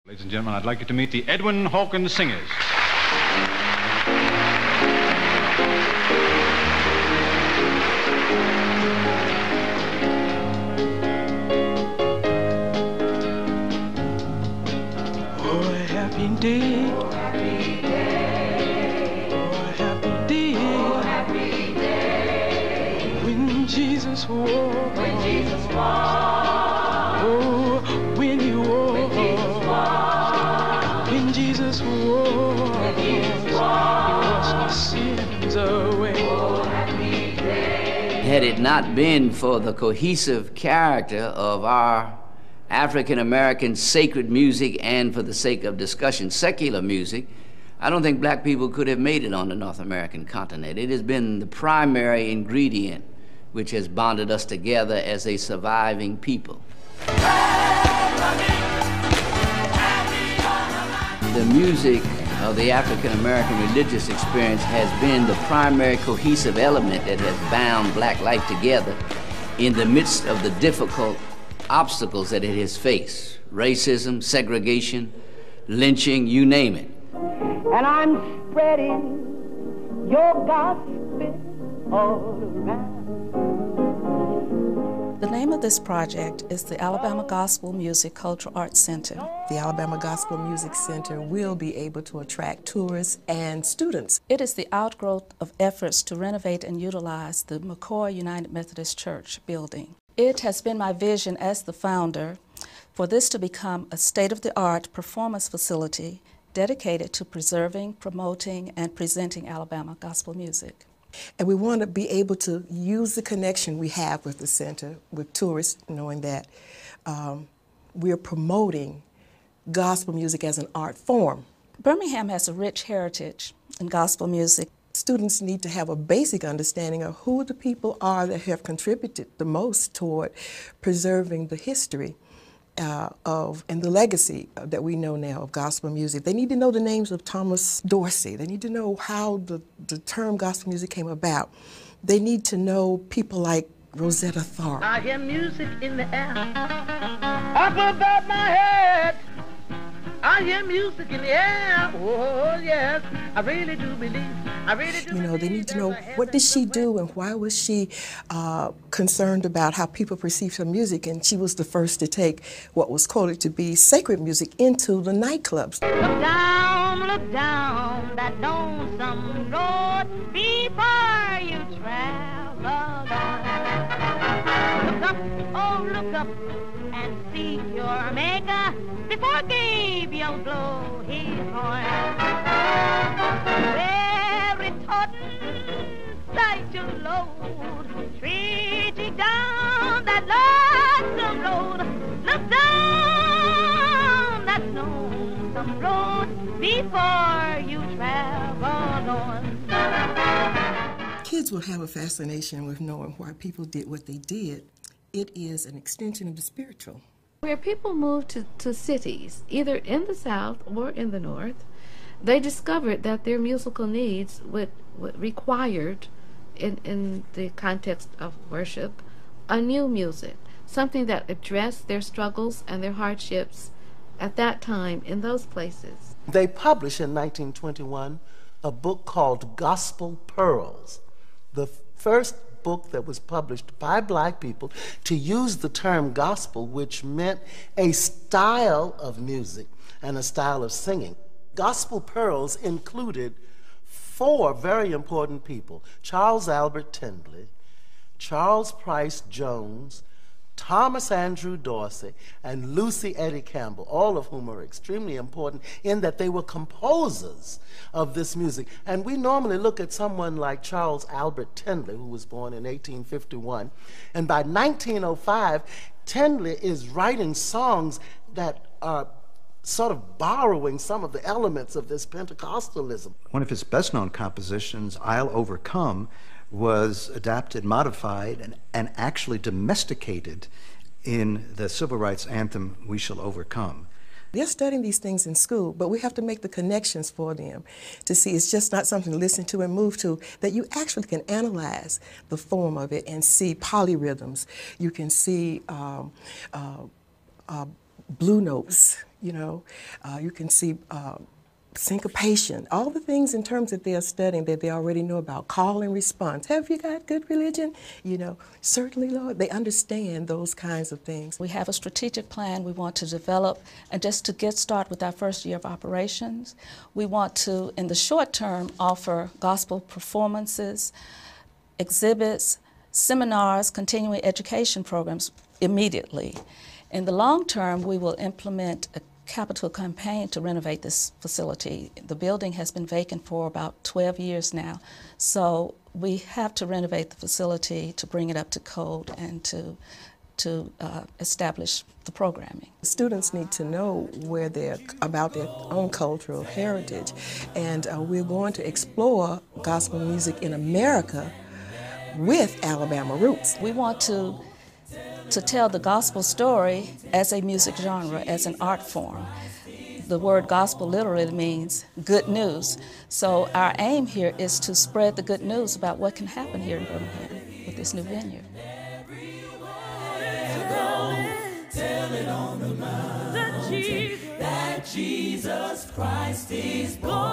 Ladies and gentlemen, I'd like you to meet the Edwin Hawkins Singers. Oh, happy day. Oh, happy day. Oh, happy day. Oh, happy day. When Jesus walked. When Jesus walked. Oh, when he walked. When Jesus walked. When Jesus walked. When Jesus walked. He washed my sins away. Oh, happy day. Had it not been for the cohesive character of our African-American sacred music and, for the sake of discussion, secular music, I don't think black people could have made it on the North American continent. It has been the primary ingredient which has bonded us together as a surviving people. The music of the African-American religious experience has been the primary cohesive element that has bound black life together in the midst of the difficult obstacles that it has faced: racism, segregation, lynching, you name it. And I'm spreading your gospel all around. The name of this project is the Alabama Gospel Music Cultural Arts Center. The Alabama Gospel Music Center will be able to attract tourists and students. It is the outgrowth of efforts to renovate and utilize the McCoy United Methodist Church building. It has been my vision as the founder for this to become a state-of-the-art performance facility dedicated to preserving, promoting, and presenting Alabama gospel music. And we want to be able to use the connection we have with the center, with tourists, knowing that we're promoting gospel music as an art form. Birmingham has a rich heritage in gospel music. Students need to have a basic understanding of who the people are that have contributed the most toward preserving the history and the legacy that we know now of gospel music. They need to know the names of Thomas Dorsey. They need to know how the term gospel music came about. They need to know people like Rosetta Tharpe. I hear music in the air, up above my head. I hear music in the air, oh yes, I really do believe, I really do. You know, they need to know what did she do and why was she concerned about how people perceived her music, and she was the first to take what was quoted to be sacred music into the nightclubs. Look down that lonesome road before you travel on. Look up, oh look up, and see your maker before Gabriel blow his horn. Very totten sight you load, trudging down that lonesome road. Look down that lonesome road before you travel on. Kids will have a fascination with knowing why people did what they did. It is an extension of the spiritual. Where people moved to cities, either in the South or in the North, they discovered that their musical needs required, in the context of worship, a new music, something that addressed their struggles and their hardships at that time in those places. They published in 1921 a book called Gospel Pearls, the first book that was published by black people to use the term gospel, which meant a style of music and a style of singing. Gospel Pearls included 4 very important people: Charles Albert Tindley, Charles Price Jones, Thomas Andrew Dorsey, and Lucy Eddy Campbell, all of whom are extremely important in that they were composers of this music. And we normally look at someone like Charles Albert Tindley, who was born in 1851, and by 1905, Tindley is writing songs that are sort of borrowing some of the elements of this Pentecostalism. One of his best-known compositions, I'll Overcome, was adapted, modified, and actually domesticated in the civil rights anthem, We Shall Overcome. They're studying these things in school, but we have to make the connections for them to see it's just not something to listen to and move to, that you actually can analyze the form of it and see polyrhythms. You can see blue notes, you know. You can see syncopation, all the things in terms that they are studying that they already know about, call and response. Have you got good religion? You know, certainly, Lord. They understand those kinds of things. We have a strategic plan we want to develop, and just to get started with our first year of operations, we want to, in the short term, offer gospel performances, exhibits, seminars, continuing education programs immediately. In the long term, we will implement a capital campaign to renovate this facility. The building has been vacant for about 12 years now, so we have to renovate the facility to bring it up to code and to establish the programming. Students need to know where they're about their own cultural heritage, and we're going to explore gospel music in America with Alabama roots. We want to tell the gospel story as a music genre, as an art form. The word gospel literally means good news. So our aim here is to spread the good news about what can happen here in Birmingham with this new venue. Tell it on the mountain that Jesus Christ is born.